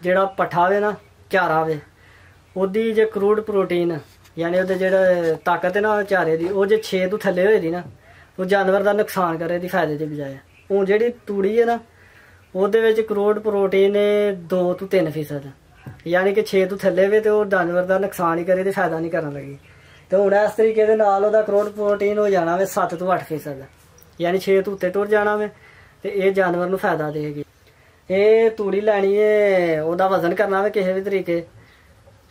ਜਿਹੜਾ ਪੱਠਾ ਵੇ ਨਾ ਚਾਰਾ ਵੇ ਉਹਦੀ ਜੇ ਕਰੂਡ ਪ੍ਰੋਟੀਨ ਯਾਨੀ ਉਹਦੇ ਜਿਹੜਾ ਤਾਕਤ ਹੈ ਨਾ ਚਾਰੇ ਦੀ ਉਹ ਜੇ 6 ਤੋਂ ਥੱਲੇ ਹੋਏ ਦੀ ਨਾ ਉਹ ਜਾਨਵਰ ਦਾ ਨੁਕਸਾਨ ਕਰੇ ਦੀ ਫਾਇਦੇ ਦੀ ਬਜਾਏ। ਉਹ ਜਿਹੜੀ ਤੂੜੀ ਹੈ ਨਾ ਉਹਦੇ ਵਿੱਚ ਕਰੂਡ ਪ੍ਰੋਟੀਨ 2 ਤੋਂ 3% ਯਾਨੀ ਕਿ 6 ਤੋਂ ਥੱਲੇ ਵੇ ਤੇ ਉਹ ਜਾਨਵਰ ਦਾ ਨੁਕਸਾਨ ਹੀ ਕਰੇ ਤੇ ਫਾਇਦਾ ਨਹੀਂ ਕਰਨ ਲੱਗੀ। ਤੇ ਹੁਣ ਇਸ ਤਰੀਕੇ ਦੇ ਨਾਲ ਉਹਦਾ ਕਰੂਡ ਪ੍ਰੋਟੀਨ ਹੋ ਜਾਣਾ ਵੇ 7 ਤੋਂ 8% ਯਾਨੀ 6 ਤੋਂ ਉੱਤੇ ਟੁਰ ਜਾਣਾ ਵੇ ਤੇ ਇਹ ਜਾਨਵਰ ਨੂੰ ਫਾਇਦਾ ਦੇਗੀ। ਇਹ ਤੂੜੀ ਲੈਣੀ ਹੈ ਉਹਦਾ ਵਜ਼ਨ ਕਰਨਾ ਵੇ ਕਿਸੇ ਵੀ ਤਰੀਕੇ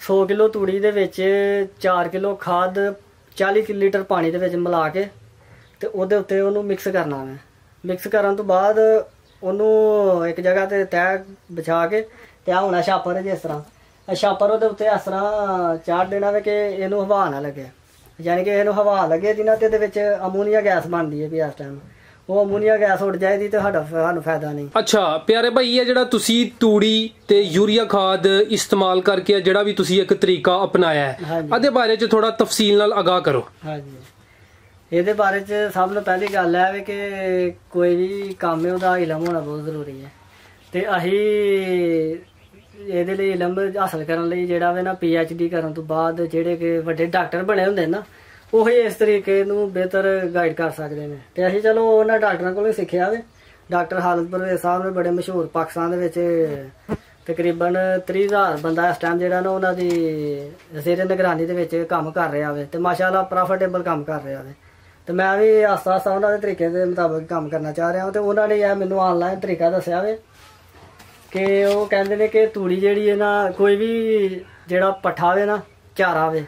100 ਕਿਲੋ ਤੂੜੀ ਦੇ ਵਿੱਚ 4 ਕਿਲੋ ਖਾਦ 40 ਲੀਟਰ ਪਾਣੀ ਦੇ ਵਿੱਚ ਮਿਲਾ ਕੇ ਤੇ ਉਹਦੇ ਉੱਤੇ ਉਹਨੂੰ ਮਿਕਸ ਕਰਨਾ ਵੇ। ਮਿਕਸ ਕਰਨ ਤੋਂ ਬਾਅਦ ਉਹਨੂੰ ਇੱਕ ਜਗ੍ਹਾ ਤੇ ਤੈਅ ਵਿਛਾ ਕੇ ਤੇ ਆ ਹੋਣਾ ਛਾਪਰ ਜਿਸ ਤਰ੍ਹਾਂ ਛਾਪਰ ਉਹਦੇ ਉੱਤੇ ਇਸ ਤਰ੍ਹਾਂ ਚਾੜ ਦੇਣਾ ਵੇ ਕਿ ਇਹਨੂੰ ਹਵਾ ਨਾ ਲੱਗੇ ਯਾਨੀ ਕਿ ਇਹਨੂੰ ਹਵਾ ਲੱਗੇ ਦੀ ਨਾ ਤੇ ਇਹਦੇ ਵਿੱਚ ਅਮੋਨੀਆ ਗੈਸ ਬਣਦੀ ਹੈ ਵੀ ਇਸ ਟਾਈਮ ਉਹ ਅਮੋਨੀਆ ਗੈਸ ਉੱਡ ਜਾਏਗੀ ਤੇ ਸਾਨੂੰ ਫਾਇਦਾ ਨਹੀਂ। ਅੱਛਾ ਪਿਆਰੇ ਭਾਈ ਇਹ ਜਿਹੜਾ ਤੁਸੀਂ ਤੂੜੀ ਤੇ ਯੂਰੀਆ ਖਾਦ ਇਸਤੇਮਾਲ ਕਰਕੇ ਜਿਹੜਾ ਵੀ ਤੁਸੀਂ ਇੱਕ ਤਰੀਕਾ ਅਪਣਾਇਆ ਹੈ ਇਹਦੇ ਬਾਰੇ ਚ ਥੋੜਾ ਤਫਸੀਲ ਨਾਲ ਆਗਾਹ ਕਰੋ। ਹਾਂਜੀ ਇਹਦੇ ਬਾਰੇ ਚ ਸਭ ਤੋਂ ਪਹਿਲੀ ਗੱਲ ਹੈ ਵੀ ਕਿ ਕੋਈ ਵੀ ਕੰਮ ਹੈ ਉਹਦਾ ਇਲਮ ਹੋਣਾ ਬਹੁਤ ਜ਼ਰੂਰੀ ਹੈ ਤੇ ਅਸੀਂ ਇਹਦੇ ਲਈ ਇਲਮ ਹਾਸਲ ਕਰਨ ਲਈ ਜਿਹੜਾ ਵੇ ਨਾ PhD ਕਰਨ ਤੋਂ ਬਾਅਦ ਜਿਹੜੇ ਕਿ ਵੱਡੇ ਡਾਕਟਰ ਬਣੇ ਹੁੰਦੇ ਨਾ ਉਹੀ ਇਸ ਤਰੀਕੇ ਨੂੰ ਬਿਹਤਰ ਗਾਈਡ ਕਰ ਸਕਦੇ ਨੇ ਤੇ ਅਸੀਂ ਚਲੋ ਉਹਨਾਂ ਡਾਕਟਰਾਂ ਕੋਲੋਂ ਸਿੱਖਿਆ ਵੇ। ਡਾਕਟਰ ਹਾਲਤ ਪਰਵੇਜ਼ ਸਾਹਿਬ ਨੇ ਬੜੇ ਮਸ਼ਹੂਰ ਪਾਕਿਸਤਾਨ ਦੇ ਵਿੱਚ ਤਕਰੀਬਨ 30,000 ਬੰਦਾ ਇਸ ਟਾਈਮ ਜਿਹੜਾ ਨਾ ਉਹਨਾਂ ਦੀ ਜ਼ੇਰੇ ਨਿਗਰਾਨੀ ਦੇ ਵਿੱਚ ਕੰਮ ਕਰ ਰਿਹਾ ਵੇ ਤੇ ਮਾਸ਼ਾਅੱਲਾ ਪ੍ਰੋਫਿਟੇਬਲ ਕੰਮ ਕਰ ਰਿਹਾ ਵੇ ਤੇ ਮੈਂ ਵੀ ਆਸਤਾ ਆਸਤਾ ਉਹਨਾਂ ਦੇ ਤਰੀਕੇ ਦੇ ਮੁਤਾਬਕ ਕੰਮ ਕਰਨਾ ਚਾਹ ਰਿਹਾ ਹਾਂ ਤੇ ਉਹਨਾਂ ਨੇ ਇਹ ਮੈਨੂੰ ਆਨਲਾਈਨ ਤਰੀਕਾ ਦੱਸਿਆ ਵੇ ਕਿ ਉਹ ਕਹਿੰਦੇ ਨੇ ਕਿ ਤੂੜੀ ਜਿਹੜੀ ਹੈ ਨਾ ਕੋਈ ਵੀ ਜਿਹੜਾ ਪੱਠਾ ਵੇ ਨਾ ਚਾਰਾ ਵੇ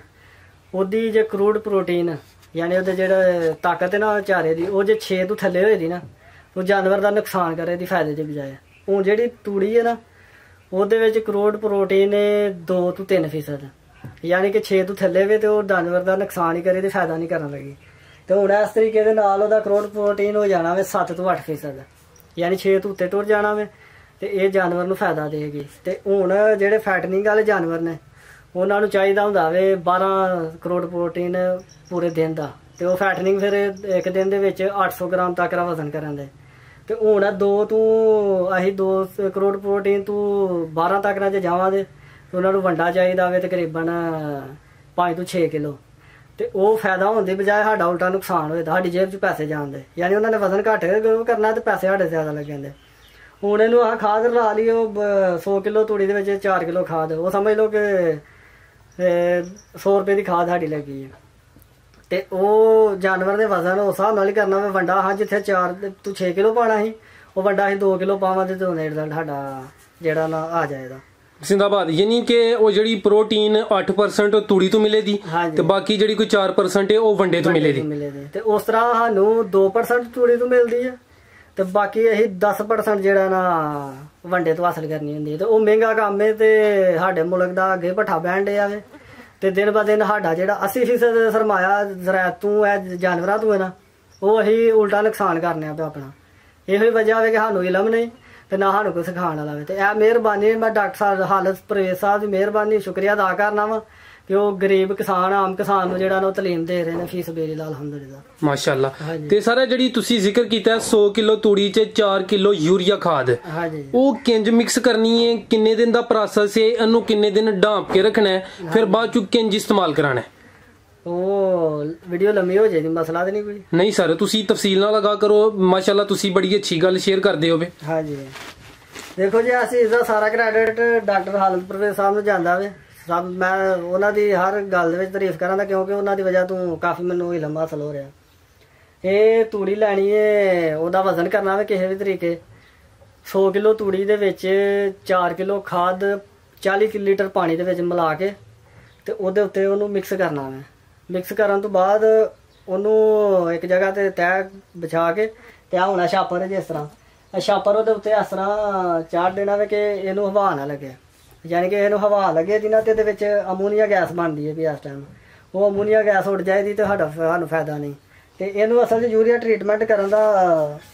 ਉਹਦੀ ਜੇ ਕਰੂਡ ਪ੍ਰੋਟੀਨ ਯਾਨੀ ਉਹਦੇ ਜਿਹੜਾ ਤਾਕਤ ਹੈ ਨਾ ਚਾਰੇ ਦੀ ਉਹ ਜੇ 6 ਤੋਂ ਥੱਲੇ ਹੋਏ ਦੀ ਨਾ ਉਹ ਜਾਨਵਰ ਦਾ ਨੁਕਸਾਨ ਕਰੇ ਦੀ ਫਾਇਦੇ ਦੀ ਬਜਾਏ। ਉਹ ਜਿਹੜੀ ਤੂੜੀ ਹੈ ਨਾ ਉਹਦੇ ਵਿੱਚ ਕਰੂਡ ਪ੍ਰੋਟੀਨ 2 ਤੋਂ 3% ਯਾਨੀ ਕਿ 6 ਤੋਂ ਥੱਲੇ ਵੇ ਤੇ ਉਹ ਜਾਨਵਰ ਦਾ ਨੁਕਸਾਨ ਹੀ ਕਰੇ ਤੇ ਫਾਇਦਾ ਨਹੀਂ ਕਰਨ ਲੱਗੀ। ਤੇ ਹੁਣ ਇਸ ਤਰੀਕੇ ਦੇ ਨਾਲ ਉਹਦਾ ਕਰੂਡ ਪ੍ਰੋਟੀਨ ਹੋ ਜਾਣਾ ਵੇ 7 ਤੋਂ 8% ਯਾਨੀ 6 ਤੋਂ ਉੱਤੇ ਟੁਰ ਜਾਣਾ ਵੇ ਤੇ ਇਹ ਜਾਨਵਰ ਨੂੰ ਫਾਇਦਾ ਦੇਗੀ। ਤੇ ਹੁਣ ਜਿਹੜੇ ਫੈਟਨਿੰਗ ਵਾਲੇ ਜਾਨਵਰ ਨੇ ਉਹਨਾਂ ਨੂੰ ਚਾਹੀਦਾ ਹੁੰਦਾ ਵੇ 12 ਕਰੋੜ ਪ੍ਰੋਟੀਨ ਪੂਰੇ ਦਿਨ ਦਾ ਤੇ ਉਹ ਫੈਟਨਿੰਗ ਫਿਰ ਇੱਕ ਦਿਨ ਦੇ ਵਿੱਚ 800 ਗ੍ਰਾਮ ਤੱਕ ਦਾ ਵਜ਼ਨ ਕਰਨ ਦੇ ਤੇ ਹੁਣ 2 ਕਰੋੜ ਪ੍ਰੋਟੀਨ ਤੋਂ 12 ਤੱਕ ਨਾਲ ਜੇ ਜਾਵਾਂਗੇ ਤੇ ਉਹਨਾਂ ਨੂੰ ਵੰਡਾ ਚਾਹੀਦਾ ਵੇ ਤਕਰੀਬਨ 5 ਤੋਂ 6 ਕਿਲੋ ਤੇ ਉਹ ਫਾਇਦਾ ਹੋਣ ਦੀ ਬਜਾਏ ਸਾਡਾ ਉਲਟਾ ਨੁਕਸਾਨ ਹੋਇਆ ਸਾਡੀ ਜੇਬ 'ਚ ਪੈਸੇ ਜਾਂਦੇ ਯਾਨੀ ਉਹਨਾਂ ਨੇ ਵਜ਼ਨ ਘੱਟ ਕਰਨਾ ਤੇ ਪੈਸੇ ਸਾਡੇ ਜ਼ਿਆਦਾ ਲੱਗ ਜਾਂਦੇ। ਹੁਣ ਇਹਨੂੰ ਆਹ ਖਾਦ ਲਾ ਲਈ ਉਹ 100 ਕਿਲੋ ਤੂੜੀ ਦੇ ਵਿੱਚ 4 ਕਿਲੋ ਖਾਦ ਉਹ ਸਮਝ ਲਓ ਕਿ 100 ਰੁਪਏ ਦੀ ਖਾਦ ਸਾਡੀ ਲੱਗੀ ਹੈ ਤੇ ਉਹ ਜਾਨਵਰ ਦੇ ਵਜ਼ਨ ਉਸ ਹਿਸਾਬ ਨਾਲ ਹੀ ਕਰਨਾ ਵੇ। ਵੰਡਾ ਹਾਂ ਜਿੱਥੇ 4 ਤੋਂ 6 ਕਿਲੋ ਪਾਉਣਾ ਸੀ ਉਹ ਵੰਡਾ ਅਸੀਂ 2 ਕਿਲੋ ਪਾਵਾਂਗੇ ਤੇ ਉਹਨੇ ਰਿਜ਼ਲਟ ਸਾਡਾ ਜਿਹੜਾ ਨਾ ਆ ਜਾਏਗਾ। ਜ਼ਿੰਦਾਬਾਦ ਯਾਨੀ ਕਿ ਉਹ ਜਿਹੜੀ ਪ੍ਰੋਟੀਨ 8% ਤੂੜੀ ਤੋਂ ਮਿਲੇਗੀ ਤੇ ਬਾਕੀ ਜਿਹੜੀ ਕੋਈ 4% ਹੈ ਉਹ ਵੰਡੇ ਤੋਂ ਮਿਲੇਗੀ ਤੇ ਉਸ ਤਰ੍ਹਾਂ ਸਾਨੂੰ 2% ਤੂੜੀ ਤੋਂ ਮਿਲਦੀ ਹੈ ਤੇ ਬਾਕੀ ਅਸੀਂ 10% ਜਿਹੜਾ ਨਾ ਵੰਡੇ ਤੋਂ ਹਾਸਲ ਕਰਨੀ ਹੁੰਦੀ ਹੈ ਤੇ ਉਹ ਮਹਿੰਗਾ ਕੰਮ ਹੈ ਤੇ ਸਾਡੇ ਮੁਲਕ ਦਾ ਅੱਗੇ ਭੱਠਾ ਬਹਿਣ ਡਿਆ ਵੇ ਤੇ ਦਿਨ ਬ ਦਿਨ ਸਾਡਾ ਜਿਹੜਾ 80% ਸਰਮਾਇਆ ਜ਼ਰਾਇਤ ਤੋਂ ਇਹ ਜਾਨਵਰਾਂ ਤੋਂ ਹੈ ਨਾ ਉਹ ਅਸੀਂ ਉਲਟਾ ਨੁਕਸਾਨ ਕਰਨੇ ਆ ਪਿਆ ਆਪਣਾ। ਇਹੋ ਹੀ ਵਜ੍ਹਾ ਵੇ ਕਿ ਸਾਨੂੰ ਇਲਮ ਨਹੀਂ ਤੇ ਨਾ ਸਾਨੂੰ ਕੋਈ ਸਿਖਾਉਣ ਵਾਲਾ ਵੇ ਤੇ ਇਹ ਮਿਹਰਬਾਨੀ ਮੈਂ ਡਾਕਟਰ ਸਾਹਿਬ ਹਾਲਤ ਪਰਵੇਜ਼ ਸਾਹਿਬ ਦੀ ਮਿਹਰਬਾਨੀ ਸ਼ੁਕਰੀਆ ਅਦਾ ਕਰਨਾ ਵਾ ਕਿ ਉਹ ਗਰੀਬ ਕਿਸਾਨ ਆਮ ਕਿਸਾਨ ਨੂੰ ਜਿਹੜਾ ਨਾ ਉਹ ਤਾਲੀਮ ਦੇ ਰਹੇ ਨੇ ਫੀਸ ਸਬੀਲਿल्लाह ਅਲਹਮਦੁਲਿल्लाह ਮਾਸ਼ਾਅੱਲਾ। ਤੇ ਸਾਰਾ ਜਿਹੜੀ ਤੁਸੀਂ ਜ਼ਿਕਰ ਕੀਤਾ 100 ਕਿਲੋ ਤੂੜੀ 'ਚ 4 ਕਿਲੋ ਯੂਰੀਆ ਖਾਦ ਉਹ ਕਿੰਜ ਮਿਕਸ ਕਰਨੀ ਹੈ ਕਿੰਨੇ ਦਿਨ ਦਾ ਪ੍ਰੋਸੈਸ ਹੈ ਇਹਨੂੰ ਕਿੰਨੇ ਦਿਨ ਢਾਂਪ ਕੇ ਰੱਖਣਾ ਹੈ ਫਿਰ ਬਾਅਦ ਚ ਕਿੰਜ ਇਸਤੇਮਾਲ ਕਰਾਣਾ ਹੈ? ਉਹ ਵੀਡੀਓ ਲੰਮੀ ਹੋ ਜਾਏਗੀ ਮਸਲਾ ਤੇ ਨਹੀਂ ਕੋਈ ਨਹੀਂ ਸਰ ਤੁਸੀਂ ਤਫਸੀਲ ਨਾਲ ਲਗਾ ਕਰੋ ਮਾਸ਼ਾਅੱਲਾ ਤੁਸੀਂ ਬੜੀ ਅੱਛੀ ਗੱਲ ਸ਼ੇਅਰ ਕਰਦੇ ਹੋਵੇ। ਹਾਂਜੀ ਦੇਖੋ ਜੀ ਅਸੀਂ ਇਸਦਾ ਸਾਰਾ ਕ੍ਰੈਡਿਟ ਡਾਕਟਰ ਹਾਲਤ ਪਰਵੇਜ਼ ਸਾਹਿਬ ਨੂੰ ਜਾਂਦਾ ਵੇ ਸਭ ਮੈਂ ਉਹਨਾਂ ਦੀ ਹਰ ਗੱਲ ਦੇ ਵਿੱਚ ਤਾਰੀਫ ਕਰਾਂਗਾ ਕਿਉਂਕਿ ਉਹਨਾਂ ਦੀ ਵਜ੍ਹਾ ਤੋਂ ਕਾਫੀ ਮੈਨੂੰ ਇਲਮ ਹਾਸਲ ਹੋ ਰਿਹਾ। ਇਹ ਤੂੜੀ ਲੈਣੀ ਹੈ ਉਹਦਾ ਵਜ਼ਨ ਕਰਨਾ ਵੇ ਕਿਸੇ ਵੀ ਤਰੀਕੇ 100 ਕਿਲੋ ਤੂੜੀ ਦੇ ਵਿੱਚ 4 ਕਿਲੋ ਖਾਦ 40 ਲੀਟਰ ਪਾਣੀ ਦੇ ਵਿੱਚ ਮਿਲਾ ਕੇ ਤੇ ਉਹਦੇ ਉੱਤੇ ਉਹਨੂੰ ਮਿਕਸ ਕਰਨਾ ਵੇ। ਮਿਕਸ ਕਰਨ ਤੋਂ ਬਾਅਦ ਉਹਨੂੰ ਇੱਕ ਜਗ੍ਹਾ ਤੇ ਤੈਅ ਵਿਛਾ ਕੇ ਤੇ ਆ ਹੋਣਾ ਛਾਪਰ ਜਿਸ ਤਰ੍ਹਾਂ ਛਾਪਰ ਉਹਦੇ ਉੱਤੇ ਇਸ ਤਰ੍ਹਾਂ ਚਾੜ ਦੇਣਾ ਵੇ ਕਿ ਇਹਨੂੰ ਹਵਾ ਨਾ ਲੱਗੇ ਯਾਨੀ ਕਿ ਇਹਨੂੰ ਹਵਾ ਲੱਗੇ ਦੀ ਨਾ ਤੇ ਇਹਦੇ ਵਿੱਚ ਅਮੋਨੀਆ ਗੈਸ ਬਣਦੀ ਹੈ ਵੀ ਇਸ ਟਾਈਮ ਉਹ ਅਮੋਨੀਆ ਗੈਸ ਉੱਡ ਜਾਏਗੀ ਤੇ ਸਾਨੂੰ ਫਾਇਦਾ ਨਹੀਂ। ਤੇ ਇਹਨੂੰ ਅਸਲ 'ਚ ਯੂਰੀਆ ਟ੍ਰੀਟਮੈਂਟ ਕਰਨ ਦਾ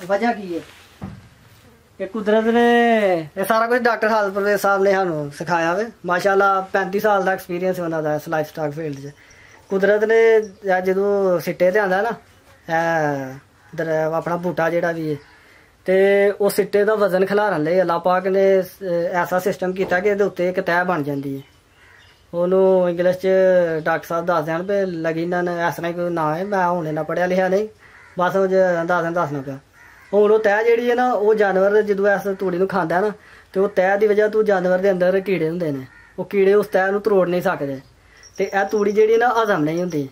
ਵਜ੍ਹਾ ਕੀ ਹੈ ਕਿ ਕੁਦਰਤ ਨੇ ਇਹ ਸਾਰਾ ਕੁਝ ਡਾਕਟਰ ਹਾਲਤ ਪਰਵੇਜ਼ ਸਾਹਿਬ ਨੇ ਸਾਨੂੰ ਸਿਖਾਇਆ ਵੇ ਮਾਸ਼ਾਅੱਲਾ 35 ਸਾਲ ਦਾ ਐਕਸਪੀਰੀਅੰਸ ਉਹਨਾਂ ਦਾ ਇਸ ਲਾਈਫ ਸਟਾਕ ਫੀਲਡ 'ਚ। ਕੁਦਰਤ ਨੇ ਜਦੋਂ ਸਿੱਟੇ ਤੇ ਆਉਂਦਾ ਨਾ ਆਪਣਾ ਬੂਟਾ ਜਿਹੜਾ ਵੀ ਹੈ ਤੇ ਉਹ ਸਿੱਟੇ ਦਾ ਵਜ਼ਨ ਖਿਲਾਰਨ ਲਈ ਅੱਲਾਹ ਪਾਕ ਨੇ ਐਸਾ ਸਿਸਟਮ ਕੀਤਾ ਕਿ ਇਹਦੇ ਉੱਤੇ ਇੱਕ ਤਹਿ ਬਣ ਜਾਂਦੀ ਹੈ। ਉਹਨੂੰ ਇੰਗਲਿਸ਼ 'ਚ ਡਾਕਟਰ ਸਾਹਿਬ ਦੱਸਦੇ ਹਨ ਵੀ ਲਗੀਨਨ ਇਸ ਤਰ੍ਹਾਂ ਕੋਈ ਨਾਂ ਹੈ, ਮੈਂ ਹੁਣ ਇੰਨਾ ਪੜ੍ਹਿਆ ਲਿਖਿਆ ਨਹੀਂ, ਬਸ ਉਹ ਦੱਸਣਾ ਪਿਆ। ਹੁਣ ਉਹ ਤਹਿ ਜਿਹੜੀ ਹੈ ਨਾ, ਉਹ ਜਾਨਵਰ ਜਦੋਂ ਇਸ ਤੂੜੀ ਨੂੰ ਖਾਂਦਾ ਨਾ, ਤੇ ਉਹ ਤਹਿ ਦੀ ਵਜ੍ਹਾ ਤੋਂ ਜਾਨਵਰ ਦੇ ਅੰਦਰ ਕੀੜੇ ਹੁੰਦੇ ਨੇ, ਉਹ ਕੀੜੇ ਉਸ ਤਹਿ ਨੂੰ ਤਰੋੜ ਨਹੀਂ ਸਕਦੇ, ਤੇ ਇਹ ਤੂੜੀ ਜਿਹੜੀ ਨਾ ਹਜ਼ਮ ਨਹੀਂ ਹੁੰਦੀ,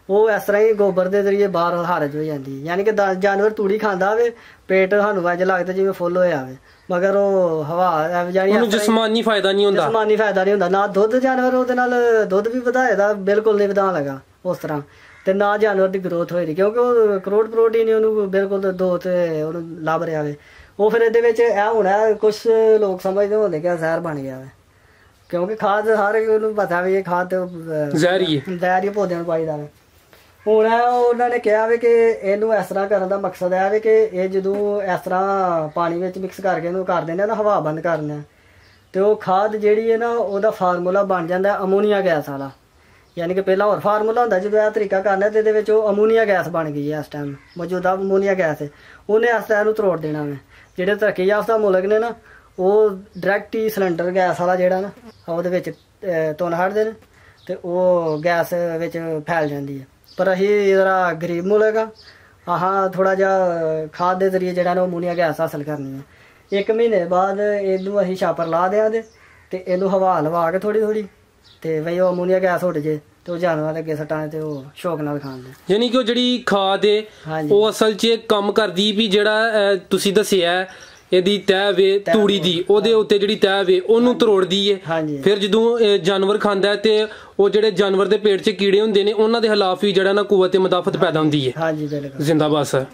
ਉਹ ਇਸ ਤਰ੍ਹਾਂ ਹੀ ਗੋਬਰ ਦੇ ਜ਼ਰੀਏ ਬਾਹਰ ਖਾਰਜ ਹੋ ਜਾਂਦੀ। ਯਾਨੀ ਕਿ ਜਾਨਵਰ ਤੂੜੀ ਖਾਂਦਾ ਹੋਵੇ, ਪੇਟ ਸਾਨੂੰ ਇੰਝ ਲੱਗਦਾ ਜਿਵੇਂ ਫੁੱਲ ਹੋਇਆ ਹੋਵੇ, ਮਗਰ ਉਹ ਹਵਾ ਜਿਸਮਾਨੀ ਫਾਇਦਾ ਨਹੀਂ ਹੁੰਦਾ। ਨਾ ਦੁੱਧ ਜਾਨਵਰ ਉਹਦੇ ਨਾਲ ਦੁੱਧ ਵੀ ਵਧਾਏਦਾ, ਬਿਲਕੁਲ ਨਹੀਂ ਵਧਾਉਣ ਲੱਗਾ ਉਸ ਤਰ੍ਹਾਂ, ਤੇ ਨਾ ਜਾਨਵਰ ਦੀ ਗਰੋਥ ਹੋਈ, ਕਿਉਂਕਿ ਉਹ ਕਰੋੜ ਪ੍ਰੋਟੀਨ ਉਹਨੂੰ ਬਿਲਕੁਲ ਦੋ ਤੇ ਉਹਨੂੰ ਲੱਭ ਰਿਹਾ ਵੇ। ਉਹ ਫਿਰ ਇਹਦੇ ਵਿੱਚ ਇਹ ਹੋਣਾ, ਕੁਛ ਲੋਕ ਸਮਝਦੇ ਹੁੰਦੇ ਕਿ ਜ਼ਹਿਰ ਬਣ ਗਿਆ ਵੇ, ਕਿਉਂਕਿ ਖਾਦ ਹਰ ਉਹਨੂੰ ਪਤਾ ਵੀ ਇਹ ਖਾਦ ਜ਼ਹਿਰ ਪੌਦਿਆਂ ਨੂੰ ਪਾਈਦਾ ਵੇ। ਹੁਣ ਉਹਨਾਂ ਨੇ ਕਿਹਾ ਵੀ ਕਿ ਇਹਨੂੰ ਇਸ ਤਰ੍ਹਾਂ ਕਰਨ ਦਾ ਮਕਸਦ ਹੈ ਵੀ ਕਿ ਇਹ ਜਦੋਂ ਇਸ ਤਰ੍ਹਾਂ ਪਾਣੀ ਵਿੱਚ ਮਿਕਸ ਕਰਕੇ ਇਹਨੂੰ ਕਰ ਦਿੰਦੇ ਨਾ, ਹਵਾ ਬੰਦ ਕਰਨਾ, ਤੇ ਉਹ ਖਾਦ ਜਿਹੜੀ ਹੈ ਨਾ, ਉਹਦਾ ਫਾਰਮੂਲਾ ਬਣ ਜਾਂਦਾ ਅਮੋਨੀਆ ਗੈਸ ਵਾਲਾ। ਯਾਨੀ ਕਿ ਪਹਿਲਾਂ ਹੋਰ ਫਾਰਮੂਲਾ ਹੁੰਦਾ, ਜਦੋਂ ਇਹ ਤਰੀਕਾ ਕਰਨਾ ਤੇ ਇਹਦੇ ਵਿੱਚ ਉਹ ਅਮੋਨੀਆ ਗੈਸ ਬਣ ਗਈ ਹੈ। ਇਸ ਟਾਈਮ ਮੌਜੂਦਾ ਅਮੋਨੀਆ ਗੈਸ ਹੈ, ਉਹਨੇ ਇਸ ਤਰ੍ਹਾਂ ਇਹਨੂੰ ਤਰੋੜ ਦੇਣਾ ਵੇ। ਜਿਹੜੇ ਤਰੱਕੀ ਯਾਫਤਾ ਮੁਲਕ ਨੇ ਨਾ, ਉਹ ਡਾਇਰੈਕਟ ਹੀ ਸਿਲੰਡਰ ਗੈਸ ਵਾਲਾ ਜਿਹੜਾ ਨਾ, ਉਹਦੇ ਵਿੱਚ ਧੁਨ ਹਟਦੇ ਨੇ, ਤੇ ਉਹ ਗੈਸ ਵਿੱਚ ਫੈਲ ਜਾਂਦੀ ਹੈ। ਪਰ ਅਸੀਂ ਜ਼ਰਾ ਗਰੀਬ ਮੁਲਕ ਆ, ਥੋੜਾ ਜਿਹਾ ਖਾਦ ਦੇ ਜ਼ਰੀਏ ਜਿਹੜਾ ਨਾ ਅਮੋਨੀਆ ਗੈਸ ਹਾਸਲ ਕਰਨੀ ਹੈ। 1 ਮਹੀਨੇ ਬਾਅਦ ਇਹਨੂੰ ਅਸੀਂ ਛਾਪਰ ਲਾ ਦਿਆਂਗੇ, ਤੇ ਇਹਨੂੰ ਹਵਾ ਲਵਾ ਕੇ ਥੋੜੀ ਤੇ ਬਈ ਉਹ ਅਮੋਨੀਆ ਗੈਸ ਉੱਡ ਜੇ, ਤੇ ਉਹ ਜਾਨਵਰਾਂ ਦੇ ਅੱਗੇ ਸੱਟਾਂ ਤੇ ਉਹ ਸ਼ੌਕ ਨਾਲ ਖਾਂਦੇ। ਯਾਨੀ ਕਿ ਉਹ ਜਿਹੜੀ ਖਾਦ ਹੈ ਉਹ ਅਸਲ 'ਚ ਕੰਮ ਕਰਦੀ ਵੀ, ਜਿਹੜਾ ਤੁਸੀਂ ਦੱਸਿਆ ਇਹਦੀ ਤਹਿ ਵੇ ਤੂੜੀ ਦੀ, ਉਹਦੇ ਉੱਤੇ ਜਿਹੜੀ ਤਹਿ ਵੇ ਉਹਨੂੰ ਤਰੋੜਦੀ ਹੈ। ਫਿਰ ਜਦੋਂ ਜਾਨਵਰ ਖਾਂਦਾ ਤੇ ਉਹ ਜਿਹੜੇ ਜਾਨਵਰ ਦੇ ਪੇਟ 'ਚ ਕੀੜੇ ਹੁੰਦੇ ਨੇ, ਉਹਨਾਂ ਦੇ ਖਿਲਾਫ ਵੀ ਜਿਹੜਾ ਨਾ ਕੁਵਤ ਮੁਦਾਫਤ ਪੈਦਾ ਹੁੰਦੀ ਹੈ। ਜ਼ਿੰਦਾਬਾਦ ਸਰ।